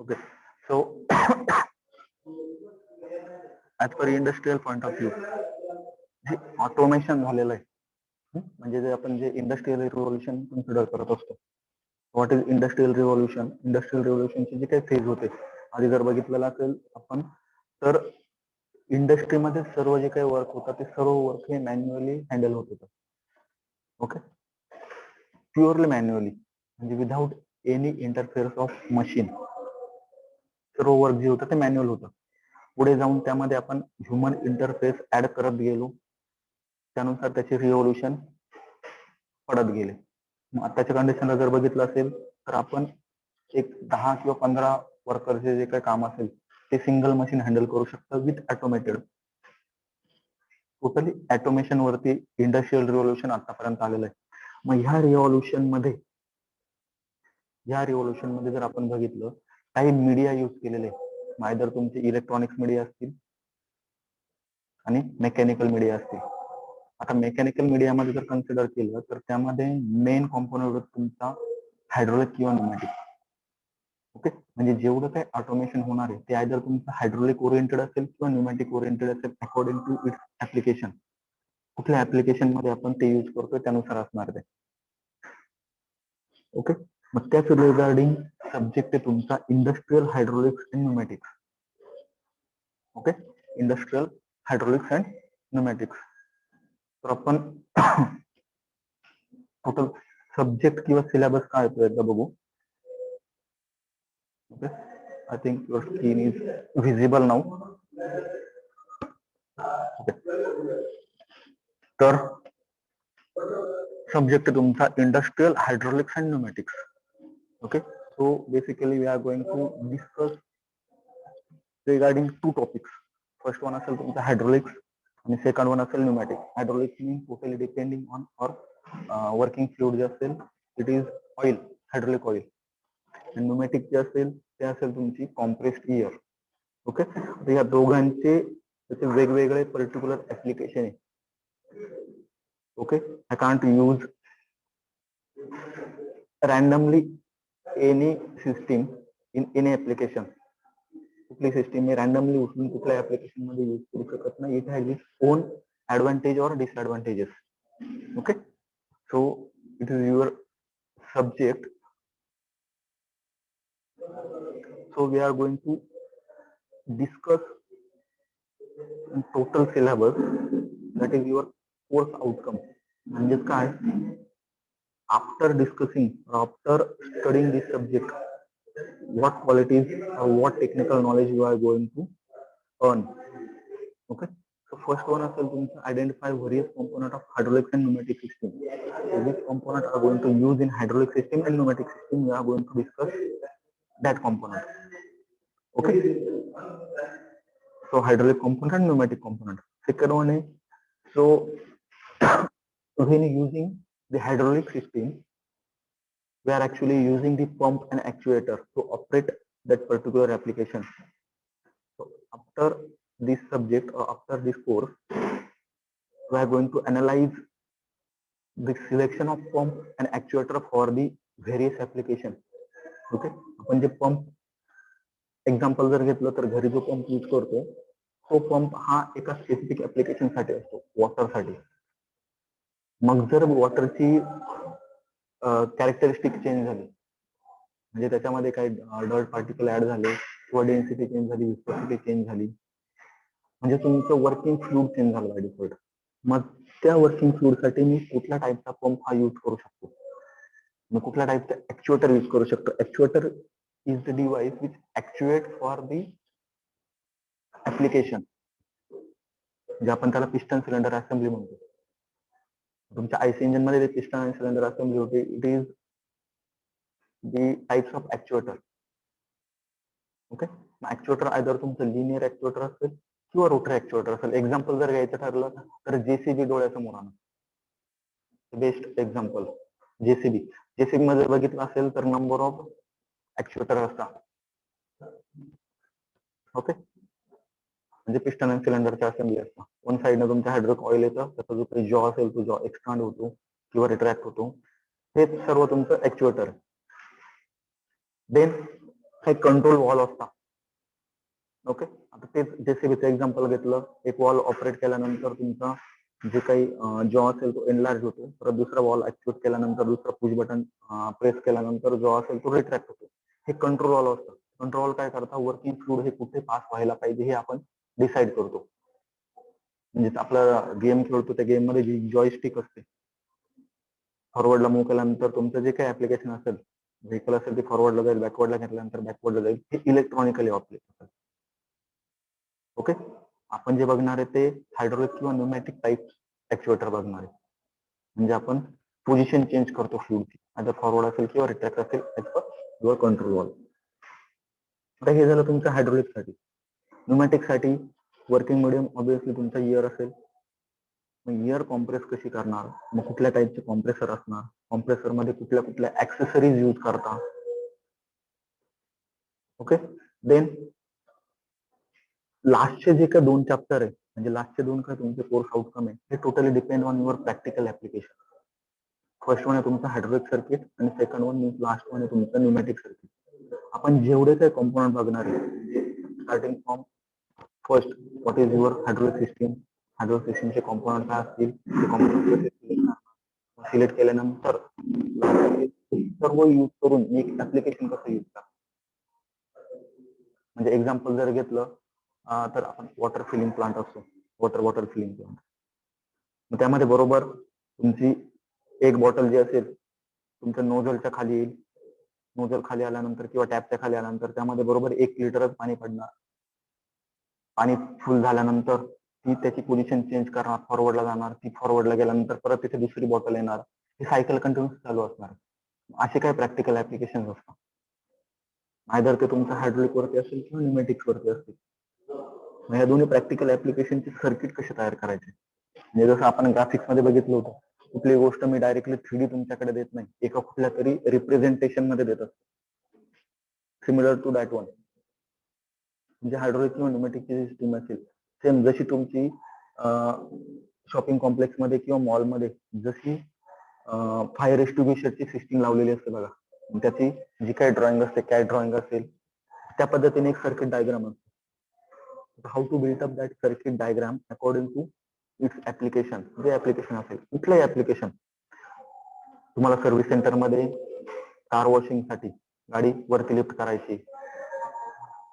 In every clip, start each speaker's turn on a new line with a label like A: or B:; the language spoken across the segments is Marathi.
A: Okay. So as per industrial point of view जे ऑटोमेशन झालेलं आहे, म्हणजे जे आपण जे इंडस्ट्रियल रिव्होल्युशन कन्सिडर करत असतो. What is industrial revolution? Industrial रिव्होल्युशनचे जे काही फेज होते आधी जर बघितलेलं असेल आपण, तर इंडस्ट्रीमध्ये सर्व जे काही वर्क होतं ते सर्व वर्क हे मॅन्युअली हँडल होत होतं. ओके, प्युअरली मॅन्युअली, म्हणजे without any interference of machine. सर्व वर्क जे होतं ते मॅन्युअल होतं. पुढे जाऊन त्यामध्ये आपण ह्युमन इंटरफेस ऍड करत गेलो, त्यानुसार त्याचे रिव्होल्युशन पडत गेले. मग आताच्या कंडिशनला जर बघितलं असेल तर आपण एक 10 किंवा 15 वर्करचे जे काही काम असेल ते सिंगल मशीन हँडल करू शकतं विथ ऑटोमेटेड. टोटली ऑटोमेशन वरती इंडस्ट्रियल रिव्होल्युशन आतापर्यंत आलेलं आहे. मग ह्या रिव्होल्युशन मध्ये जर आपण बघितलं, काही मीडिया यूज केलेले, मायदर तुमचे इलेक्ट्रॉनिक्स मीडिया असतील आणि मेकॅनिकल मीडिया असतील. आता मेकॅनिकल मीडियामध्ये जर कन्सिडर केलं तर त्यामध्ये मेन कॉम्पोनंट तुमचा हायड्रोलिक किंवा न्यूमॅटिक. ओके, म्हणजे जेवढं काही ऑटोमेशन होणार आहे ते आयदर तुमचं हायड्रोलिक ओरिएंटेड असेल किंवा न्यूमॅटिक ओरिएंटेड असेल, अकॉर्डिंग टू इट्स ऍप्लिकेशन. कुठल्या ऍप्लिकेशन मध्ये आपण ते यूज करतोय त्यानुसार असणार ते. ओके, मग त्याच रिगार्डिंग सब्जेक्ट आहे तुमचा industrial hydraulics and pneumatics. Okay, industrial hydraulics and pneumatics. तर आपण टोटल सब्जेक्ट किंवा सिलेबस काय येतो एकदा बघू. Okay, I think your screen is visible now. तर सब्जेक्ट तुमचा industrial hydraulics and pneumatics. Okay, so basically we are going to discuss regarding 2 topics. First one असेल तुमचा हायड्रोलिक्स आणि सेकंड वन असेल pneumatic. Hydraulics mean totally depending on और वर्किंग फ्लुइड जे असेल it is oil, hydraulic oil. आणि न्यूमॅटिक जे असेल ते असेल तुमची कॉम्प्रेस्ड एअर. ओके, तर या दोघांचे त्याचे वेगवेगळे पर्टिक्युलर ऍप्लिकेशन आहे. Okay, I can't use randomly any system in any application. कुठली सिस्टीम मी रॅन्डमली उचलून कुठल्या ऍप्लिकेशन मध्ये यूज करू शकत नाही. It has its own advantage और disadvantages. Okay, so it is your subject. So we are going to discuss total syllabus, that is your course outcome. म्हणजे काय, after discussing or after studying this subject, what qualities or what technical knowledge you are going to earn. Okay, so first one असेल तुमचं identify various component of hydraulic and pneumatic system. So which component are going to use in hydraulic system and pneumatic system, we are going to discuss that component. Okay, so hydraulic component and pneumatic component. Second one is, so when using the hydraulic system, we are actually using the pump and actuator to operate that particular application. So after this subject or after this course, we are going to analyze the selection of pump and actuator for the various application. Okay, आपण जे पंप एक्झाम्पल जर घेतलं तर घरी जो पंप यूज करतो तो पंप हा एका स्पेसिफिक ऍप्लिकेशन साठी असतो, वॉटर साठी. मग जर वॉटरची कॅरेक्टरिस्टिक चेंज झाली, म्हणजे त्याच्यामध्ये काही डर्ट पार्टिकल ऍड झाले किंवा डेन्सिटी चेंज झाली, विस्कोसिटी चेंज झाली, म्हणजे तुमचं वर्किंग फ्लूइड चेंज झालं बाय डिफॉल्ट. मग त्या वर्किंग फ्लूइड साठी मी कुठल्या टाईपचा पंप हा यूज करू शकतो, मग कुठल्या टाईपचा ऍक्च्युएटर यूज करू शकतो. Actuator is the device which actuates for the application. जे आपण त्याला पिस्टन सिलेंडर असेंब्ली म्हणतो. तुमच्या आयसी इंजिन मध्ये पिस्टन आणि सिलेंडर असेंब्ली होते. It is the types of actuator. Okay, actuator either तुमचं लिनियर ऍक्च्युएटर असेल किंवा रोटरी ऍक्च्युएटर असेल. एक्झाम्पल जर घ्यायचं ठरलं तर जेसीबी डोळ्यासमोर आणा, बेस्ट एक्झाम्पल जेसीबी. जेसीबी मध्ये बघितलं असेल तर नंबर ऑफ ऍक्च्युएटर असतात. ओके, म्हणजे पिस्टन आणि सिलेंडरच्या असेंब्ली असतात. वन साइडने तुमच्या हायड्रोलिक ऑइल येतं, त्याचा जो काही जॉ असेल तो जॉ एक्सपांड होतो किंवा रिट्रॅक्ट होतो. हे सर्व तुमचं ऍक्च्युएटर. देन काही कंट्रोल वॉल असतात. ओके, आता तेच जेसीबीचं एक्झाम्पल घेतलं, एक वॉल ऑपरेट केल्यानंतर तुमचा जे काही जॉ असेल तो एनलार्ज होतो, परत दुसरा वॉल ऍक्टिव्हेट केल्यानंतर दुसरा पुश बटन प्रेस केल्यानंतर जॉ असेल तो रिट्रॅक्ट होतो. हे कंट्रोल वॉल असतं. कंट्रोल काय करता, वर्किंग फ्लुइड हे कुठे पास व्हायला पाहिजे हे आपण डिसाईड करतो. म्हणजे आपला गेम खेळतो त्या गेम मध्ये जी जॉयस्टिक असते, फॉरवर्डला मूव्ह केल्यानंतर तुमचं जे काही ऍप्लिकेशन असेल, व्हेकल असेल ते फॉरवर्डला जाईल, बॅकवर्डला घेतल्यानंतर बॅकवर्डला जाईल, हे इलेक्ट्रॉनिकली ऑपरेट असेल. ओके, आपण जे बघणार आहे ते हायड्रोलिक किंवा न्यूमॅटिक टाईप ऍक्च्युएटर बघणार आहे. म्हणजे आपण पोझिशन चेंज करतो फ्लुइडची, आता फॉरवर्ड असेल किंवा रिट्रॅक्ट असेल as per your control wall. आता हे झालं तुमचं हायड्रोलिक साठी. न्यूमॅटिक साठी वर्किंग मिडियम ऑब्विसली तुमचा एअर असेल. मग एअर कॉम्प्रेस कशी करणार, मग कुठल्या टाईपचे कॉम्प्रेसर असणार, कॉम्प्रेसर मध्ये कुठल्या कुठल्या ऍक्सेसरीज यूज करता. ओके, देन लास्टचे जे काही 2 चॅप्टर आहे, म्हणजे लास्टचे 2 काय तुमचे कोर्स आउटकम आहे, हे totally depend on your practical application. First one आहे तुमचं हायड्रोलिक सर्किट आणि second one means last one आहे तुमचं न्यूमॅटिक सर्किट. आपण जेवढे काही कॉम्पोनंट बघणार आहे, starting from first what is your hydraulic system, hydraulic सिस्टीमचे कॉम्पोनंट काय असतील, ते कॉम्पोनंट कसे सिलेक्ट केल्यानंतर सर्व यूज करून एक ऍप्लिकेशन कसं यूज करा. म्हणजे एक्झाम्पल जर घेतलं तर आपण वॉटर फिलिंग प्लांट असतो, वॉटर फिलिंग प्लांट, मग त्यामध्ये बरोबर तुमची एक बॉटल जी असेल तुमच्या नोझलच्या खाली येईल, नोझल खाली आल्यानंतर किंवा टॅपच्या खाली आल्यानंतर त्यामध्ये बरोबर 1 लिटरच पाणी पडणार. पाणी फुल झाल्यानंतर ती त्याची पोझिशन चेंज करणार, फॉरवर्डला जाणार, ती फॉरवर्डला गेल्यानंतर परत तिथे दुसरी बॉटल येणार, ही सायकल कंटिन्यूस चालू असणार. असे काही प्रॅक्टिकल ऍप्लिकेशन असतात, आयदर ते तुमचं हायड्रोलिक वरती असेल किंवा न्यूमॅटिक्स वरती असतील. या दोन्ही प्रॅक्टिकल ऍप्लिकेशनचे सर्किट कसे तयार करायचे, म्हणजे जसं आपण ग्राफिक्स मध्ये बघितलं होतं, कुठली गोष्ट मी डायरेक्टली 3D तुमच्याकडे देत नाही, एका कुठल्या तरी रिप्रेझेंटेशन मध्ये देत असतो. सिमिलर टू दॅट वन, म्हणजे हायड्रोलिक किंवा न्यूमॅटिकची सिस्टीम असेल, सेम जशी तुमची शॉपिंग कॉम्प्लेक्स मध्ये किंवा मॉल मध्ये जशी फायर एक्सटिंग्विशरची सिस्टीम लावलेली असते बघा, त्याची जी काही ड्रॉइंग असते, कॅट ड्रॉइंग असेल, त्या पद्धतीने एक सर्किट डायग्राम असतो. How to build up that circuit diagram according to its application. जे ऍप्लिकेशन असेल, कुठलंही ऍप्लिकेशन, तुम्हाला सर्व्हिस सेंटर मध्ये कार वॉशिंग साठी गाडी वरती लिफ्ट करायची,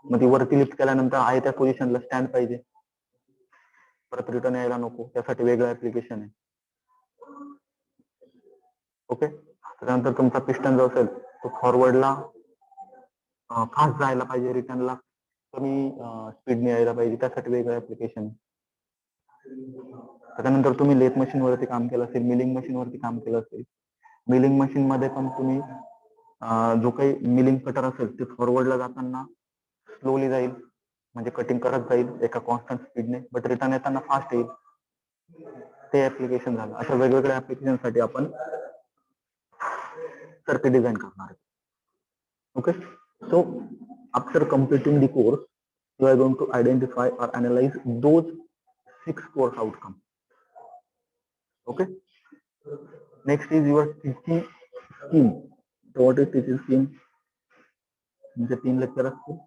A: मग ती वरती लिफ्ट केल्यानंतर आहे त्या पोझिशनला स्टँड पाहिजे, परत रिटर्न यायला नको, त्यासाठी वेगळं ऍप्लिकेशन आहे. ओके, त्यानंतर तुमचा पिस्टन जो असेल तो फॉरवर्डला फास्ट जायला पाहिजे, रिटर्नला कमी स्पीडने यायला पाहिजे, त्यासाठी वेगळं ऍप्लिकेशन आहे. त्यानंतर तुम्ही लेथ मशीन वरती काम केलं असेल, मिलिंग मशीन वरती काम केलं असेल, मिलिंग मशीन मध्ये पण तुम्ही जो काही मिलिंग कटर असेल ते फॉरवर्डला जाताना स्लोली जाईल, म्हणजे कटिंग करत जाईल एका कॉन्स्टंट स्पीडने, बट रिटर्न येताना फास्ट येईल, ते ऍप्लिकेशन झालं. अशा वेगवेगळ्या ऍप्लिकेशन साठी आपण सर्किट डिझाईन करणार आहे. Okay, so after completing the course you are going to identify or analyze those 6 course outcomes. Okay, next is your teaching scheme. So what is teaching scheme? म्हणजे 3 लेक्चर असतील,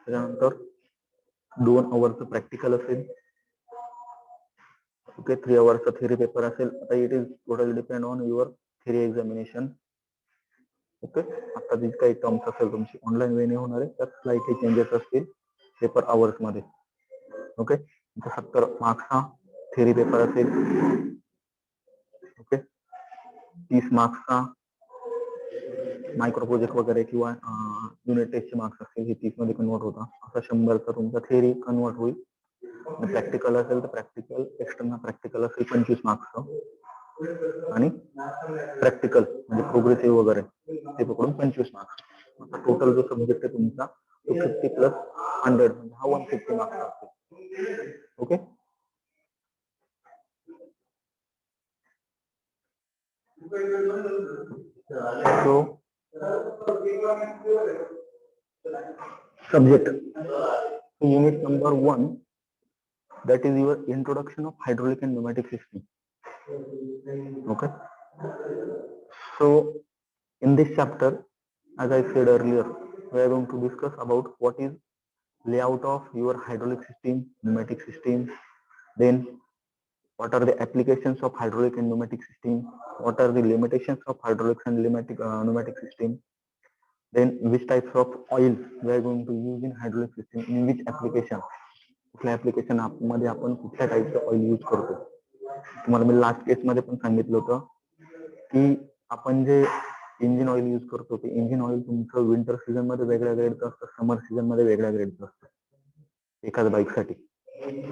A: त्यानंतर 2 आवर्सचं प्रॅक्टिकल असेल. ओके, 3 आवर्सचा थेरी पेपर असेल. आता it is totally depend on your theory examination. Okay, आता जी काही टर्म्स असेल तुमची ऑनलाईन वेने होणार आहे, त्यात स्लाइटली चेंजेस असतील पेपर आवर्स मध्ये. ओके, 70 मार्क्सचा थेरी पेपर असेल. ओके, 30 मार्क्सचा मायक्रो प्रोजेक्ट वगैरे किंवा युनिट टेस्टचे मार्क्स असतील, हे 30 मध्ये कन्वर्ट होता. असा 100चा तुमचा थेरी कन्वर्ट होईल. प्रॅक्टिकल असेल तर प्रॅक्टिकल, एक्सटर्नल प्रॅक्टिकल असेल 25 मार्क्सचं, आणि प्रॅक्टिकल म्हणजे प्रोग्रेसिव्ह वगैरे ते पकडून 25 मार्क्स. टोटल जो सब्जेक्ट आहे तुमचा तो 50 प्लस 100 म्हणजे हा 150 मार्क्स असतो. Okay, so subject unit number 1, that is your introduction of hydraulic and pneumatic system. Okay, so in this chapter, as I said earlier, we are going to discuss about what is layout of your hydraulic system, pneumatic system, then what are the applications of hydraulic and pneumatic system, what are the limitations of hydraulic and pneumatic system, then which types of oil we are going to use in hydraulic system, in which application, कुठल्या ऍप्लिकेशन मध्ये आपण कुठल्या टाईपचं ऑइल यूज करतो. तुम्हाला मी लास्ट केस मध्ये पण सांगितलं होतं की आपण जे इंजिन ऑइल यूज करतो ते इंजिन ऑइल तुमचं विंटर सीझन मध्ये वेगळ्या ग्रेडचं असतं, समर सीझन मध्ये वेगळ्या ग्रेडचं असतं एकाच बाईकसाठी.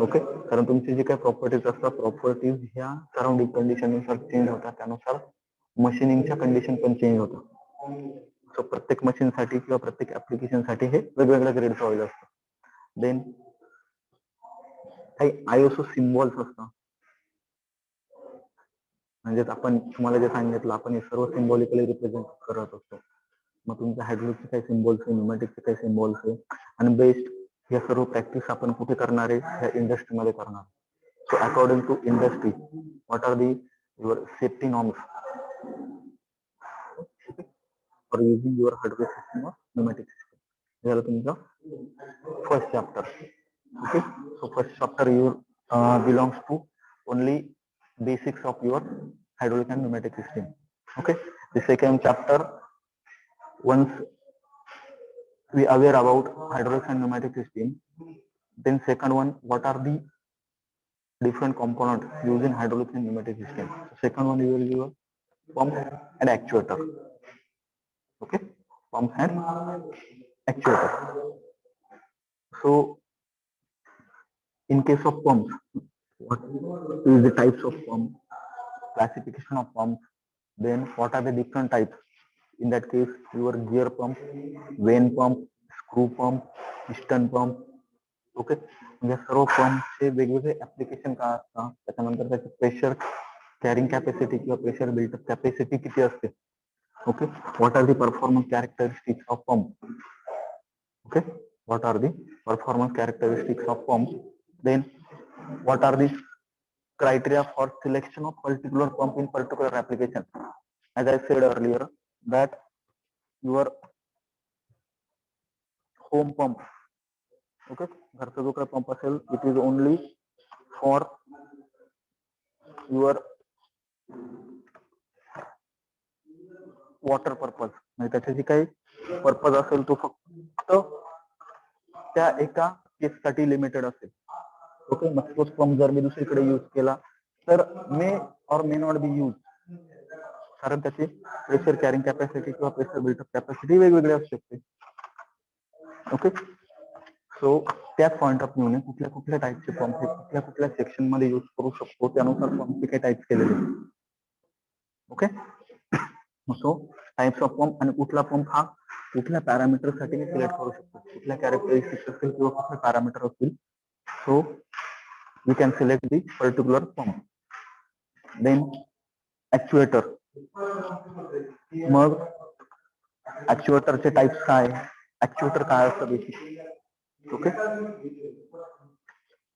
A: ओके, कारण तुमची जी काही प्रॉपर्टीज असतात प्रॉपर्टीज ह्या सराउंडिंग कंडिशननुसार चेंज होतात, त्यानुसार मशीनिंगच्या कंडिशन पण चेंज होतात. सो प्रत्येक मशीनसाठी किंवा प्रत्येक ऍप्लिकेशनसाठी हे वेगवेगळ्या ग्रेडचं ऑइल असतं. देन काही आयएसओ सिम्बॉल्स असतात, म्हणजे आपण तुम्हाला जे सांगितलं आपण हे सर्व सिम्बॉलिकली रिप्रेझेंट करत असतो. मग तुमच्या हायड्रोलिकचे काही सिम्बॉल्स आहे, न्यूमॅटिकचे काही सिम्बॉल्स आहे, आणि बेस्ट हे सर्व प्रॅक्टिस आपण कुठे करणार आहे, ह्या इंडस्ट्रीमध्ये करणार. So according to industry what are the your safety norms for using your hydraulic system or pneumatic system. हे झालं तुमचं first chapter. Okay, so first chapter your belongs to only basics of your hydraulic and pneumatic system. Okay, the second chapter, once we aware about hydraulic and pneumatic system, then second one, what are the different components used in hydraulic and pneumatic system. Second one, you will use pump and actuator. Okay, pump and actuator. So in case of pumps, what is the types of pump, classification of pumps, then what are the different types? In that case, your gear pump, vane pump, screw pump, piston pump. Okay, म्हणजे सर्व पंपचे वेगवेगळे ऍप्लिकेशन काय असतात, त्याच्यानंतर त्याचे प्रेशर कॅरिंग कॅपॅसिटी किंवा प्रेशर बिल्टअप कॅपॅसिटी किती असते. Okay, what are the performance characteristics of pump. Okay, what are the performance characteristics of pump. Then what are the criteria for selection of particular pump in particular application. As I said earlier, that your home pump, okay, घरचा जो काही पंप असेल, it is only for your water purpose. म्हणजे त्याचे जे काही पर्पज असेल तो फक्त त्या एका केससाठी लिमिटेड असेल. ओके, मग तोच पंप जर मी दुसरीकडे यूज केला तर may or may not be use, कारण त्याची प्रेशर कॅरिंग कॅपॅसिटी किंवा प्रेशर बिल्टअप कॅपॅसिटी वेगवेगळी असू शकते. ओके, सो त्याच पॉईंट ऑफ व्ह्यूने कुठल्या कुठल्या टाईपचे पंप हे कुठल्या कुठल्या सेक्शन मध्ये यूज करू शकतो, त्यानुसार पंपचे काही टाईप्स केलेले. Okay, so types of pump आणि कुठला पंप हा कुठल्या पॅरामीटर साठी मी सिलेक्ट करू शकतो, कुठल्या कॅरेक्टरिस्टिक्स असतील किंवा कुठले पॅरामीटर असतील. So we can select the particular pump. Then actuator. मग ऍक्च्युएटरचे टाइप्स काय, ऍक्च्युएटर काय असतं बेसिक. Okay,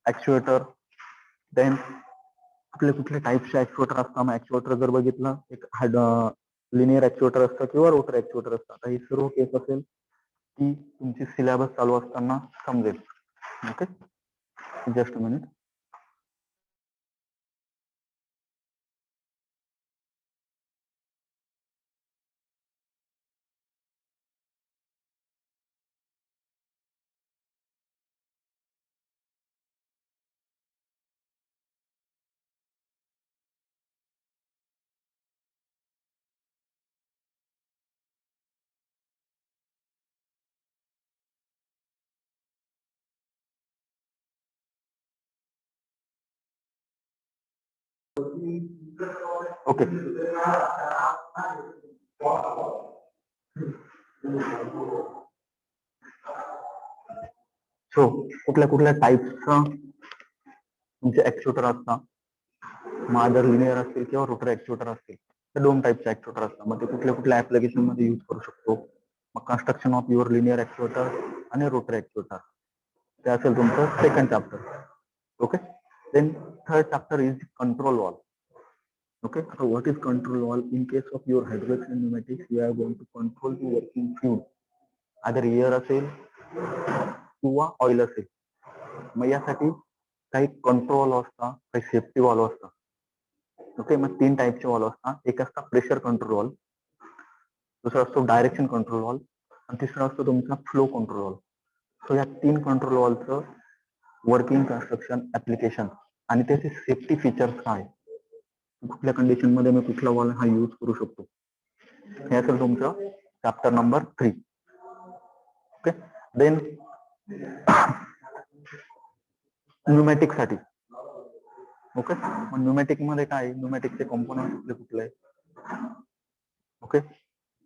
A: actuator. देन कुठले कुठले टाइप्सचे ऍक्च्युएटर असतात. मग ऍक्च्युएटर जर बघितलं, एक लिनियर ऍक्च्युएटर असतं किंवा रोटर ऍक्च्युएटर असतं. आता ही सर्व केस असेल की तुमची सिलेबस चालू असताना समजेल. Okay, just minute. Okay, so कुठल्या कुठल्या टाइप्सचा तुमचे ऍक्च्युएटर असतात. मग लिनियर असतील किंवा रोटर ऍक्च्युएटर असतील, ते दोन टाइपचे ऍक्च्युएटर असतात. मग ते कुठल्या कुठल्या ऍप्लिकेशन मध्ये यूज करू शकतो. मग construction of your linear actuator आणि रोटर ऍक्च्युएटर, ते असेल तुमचं second chapter. Okay, then third chapter is control valve. Okay, so what is control valve? In case of your hydraulics and pneumatics, we are going to control the working fluid आदर एअर असेल किंवा ऑइल असेल. मग यासाठी काही कंट्रोल असतात, काही सेफ्टी वॉल्व असतात. ओके, मग 3 टाईपचे वॉल्व असतात. एक असतं प्रेशर कंट्रोल वॉल्व, दुसरा असतो डायरेक्शन कंट्रोल वॉल्व आणि तिसरा असतो तुमचा फ्लो कंट्रोल वॉल्व. सो या 3 कंट्रोल वॉल्वचं वर्किंग, कन्स्ट्रक्शन, ऍप्लिकेशन आणि त्याचे सेफ्टी फीचर्स काय, कुठल्या कंडिशन मध्ये मी कुठला वॉल्व हा यूज करू शकतो, हे असेल तुमचं chapter number 3. Okay, then pneumatic साठी. ओके, मग न्यूमॅटिक मध्ये काय, न्यूमॅटिकचे कॉम्पोनंट कुठले कुठले. ओके,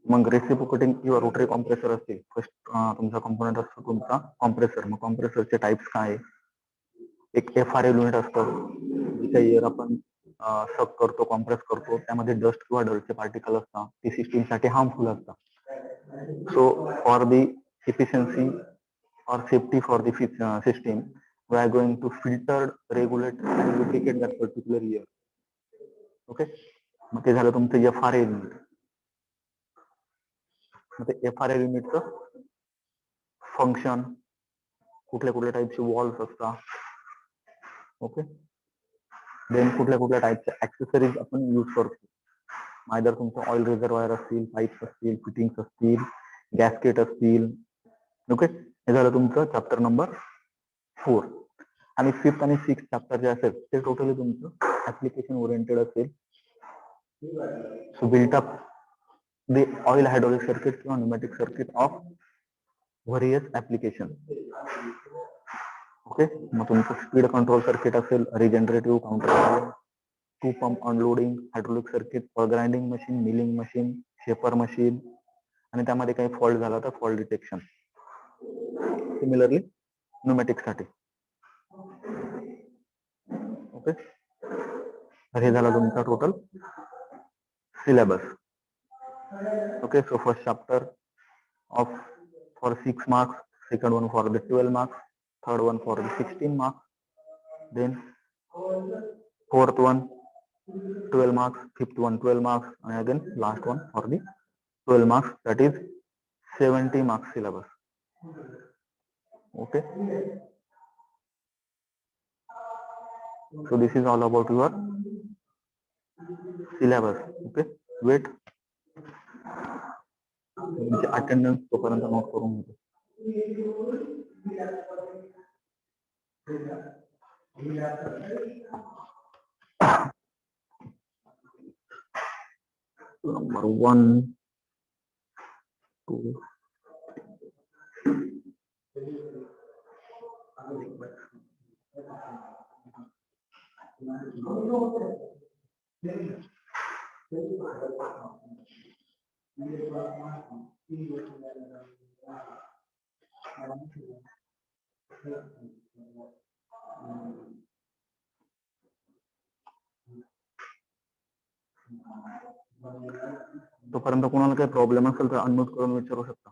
A: मग रेसिप्रोकेटिंग किंवा रोटरी कॉम्प्रेसर असते. फर्स्ट तुमचा कॉम्पोनंट असतो तुमचा कॉम्प्रेसर. मग कॉम्प्रेसरचे टाइप्स काय, एक FRA युनिट असतं, जे काही एअर आपण सक करतो, कॉम्प्रेस करतो, त्यामध्ये डस्ट किंवा डर्टचे पार्टिकल असतात, ती सिस्टीम साठी हार्मफुल असतात. So for the efficiency or safety for the system, we are going to filter, regulate and lubricate that particular air. Okay, मग ते झालं तुमचं FRA युनिट. मग ते FRA युनिटचं फंक्शन, कुठल्या कुठल्या टाईपचे वॉल्व्स असतात. ओके, देन कुठल्या कुठल्या टाईपचे ऍक्सेसरीज आपण यूज करतो. आयदर तुमचं ऑइल रिझर्वायर असतील, पाईप्स असतील, फिटिंग्स असतील, गॅस्केट असतील. ओके, हे झालं तुमचं चॅप्टर नंबर 4. आणि 5th आणि 6th चॅप्टर जे असेल ते टोटली तुमचं ऍप्लिकेशन ओरिएंटेड असेल. So built up the oil hydraulic circuit किंवा pneumatic circuit of various application. Okay, मग तुमचं स्पीड कंट्रोल सर्किट असेल, regenerative counter, two pump unloading, hydraulic circuit, grinding machine, milling machine, shaper machine, आणि त्यामध्ये काही फॉल्ट झाला तर फॉल्ट डिटेक्शन. सिमिलरली न्यूमॅटिक साठी. ओके, तर हे झालं तुमचा total syllabus. Okay, so first chapter of for 6 marks, second one for the 12 marks, third one for the 16 marks, then fourth one 12 marks, fifth one 12 marks, and again last one for the 12 marks, that is 70 marks syllabus. Okay, so this is all about your syllabus. Okay, wait, attendance तोपर्यंत नोट करून घेतो. Number 1, 2, तोपर्यंत कोणाला काही प्रॉब्लेम असेल तर अनम्यूट करून विचारू शकता.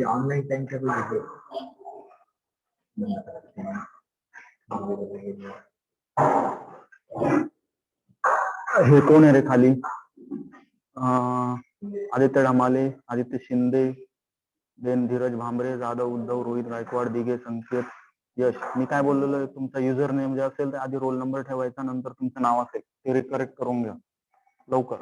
A: ऑनलाइन टाइम टेबल हे कोण आहे रे खाली? आदित्य ढमाले, आदित्य शिंदे, देन धीरज भांबरे, जाधव, उद्धव, रोहित गायकवाड, दिगे, संकेत, यश. मी काय बोललेलो आहे, तुमचा युजर नेम जे असेल ते आधी रोल नंबर ठेवायचा, नंतर तुमचं नाव असेल ते रिकरेक्ट करून घ्या लवकर.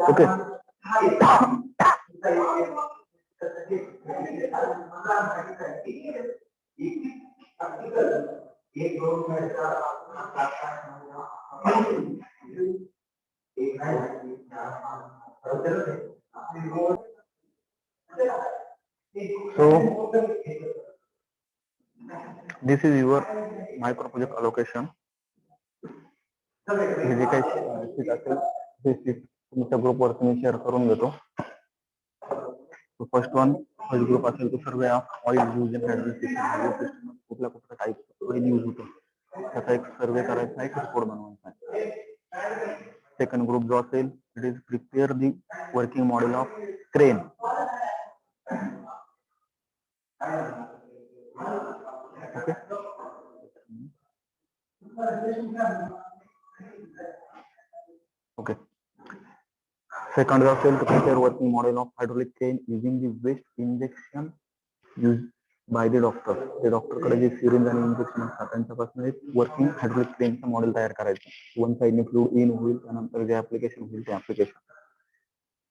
A: Okay. So this is your micro project allocation. हे जे काही शीट असेल ते शीट तुमच्या ग्रुपवर तुम्ही शेअर करून घेतो. फर्स्ट ग्रुप असेल तो survey of oil use in system कुठल्या कुठल्या टाईप ऑइल यूज होतो त्याचा एक सर्वे करायचा, एक रिपोर्ट बनवायचा आहे. सेकंड ग्रुप जो असेल it is prepare the working model of crane. Okay. Okay. Second असेल to prepare working model of hydraulic crane using the waste injection used by the doctor. ते डॉक्टर कडे जे सिरिंज आणि इंजेक्शन असतात त्यांच्यापासून एक वर्किंग हायड्रोलिक क्रेनचं मॉडेल तयार करायचं. वन साइड फ्लूइड इन होईल, त्यानंतर जे ऍप्लिकेशन होईल ते application.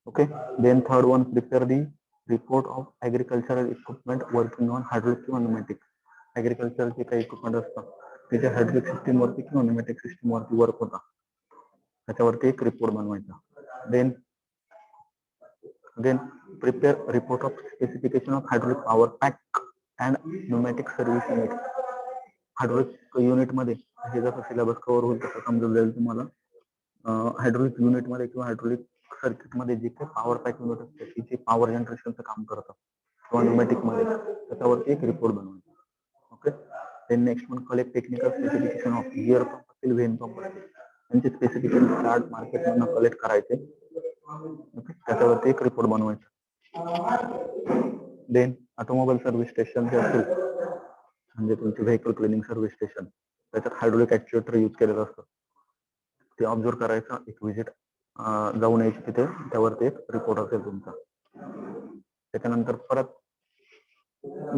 A: Okay. Then third one prepare the report of agricultural equipment working on hydraulic किंवा न्यूमॅटिक. ऍग्रिकल्चरचे काही इक्विपमेंट असतात ते जे हायड्रोलिक सिस्टीम वरती किंवा न्यूमॅटिक सिस्टीम वरती वर्क होता त्याच्यावरती एक रिपोर्ट बनवायचा. Then prepare report of specification of hydraulic power pack and pneumatic service unit. Hydraulic unit मध्ये हे जसं सिलेबस कव्हर होईल तसं समजून जाईल तुम्हाला. हायड्रोलिक युनिट मध्ये किंवा हायड्रोलिक सर्किट मध्ये जे काही पॉवर पॅक युनिट असते की जे पॉवर जनरेशनचं काम करतं किंवा न्यूमॅटिक मध्ये त्याच्यावरती एक रिपोर्ट बनवायचा. Okay. Then next one collect technical specification of gear pump असतील, व्हेन पंप असतील त्यांचे स्पेसिफिकेशन चार्ट मार्केटमधून कलेक्ट करायचे. ओके, त्याच्यावरती एक रिपोर्ट बनवायचा. देन ऑटोमोबाईल सर्व्हिस स्टेशन जे असेल म्हणजे तुमचे व्हेकल क्लिनिंग सर्व्हिस स्टेशन, त्याच्यात हायड्रोलिक ऍक्च्युएटर यूज केलेलं असतं. ते ऑब्झर्व करायचं, एक विजिट जाऊन यायची तिथे, त्यावरती एक रिपोर्ट असेल तुमचा. त्याच्यानंतर परत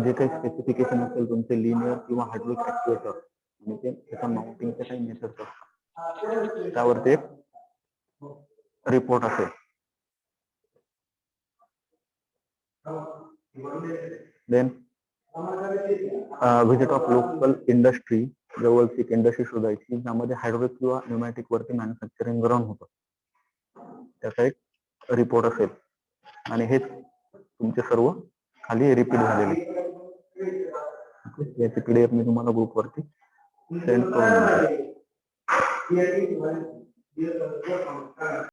A: जे काही स्पेसिफिकेशन असेल तुमचे लिनियर किंवा हायड्रोलिक ऍक्च्युएटर आणि ते त्याच्या माउंटिंगचे काही मेथड्स असतात, त्यावरती एक रिपोर्ट असेल. Then visit of local industry, जवळची एक इंडस्ट्री शोधायची ज्यामध्ये हायड्रोलिक किंवा न्यूमॅटिक वरती मॅन्युफॅक्चरिंग रन होतं, त्याचा एक रिपोर्ट असेल. आणि हेच तुमचे सर्व खाली रिपीट झालेले. याची पीडीएफ मी तुम्हाला ग्रुपवरती सेंड करून देतो.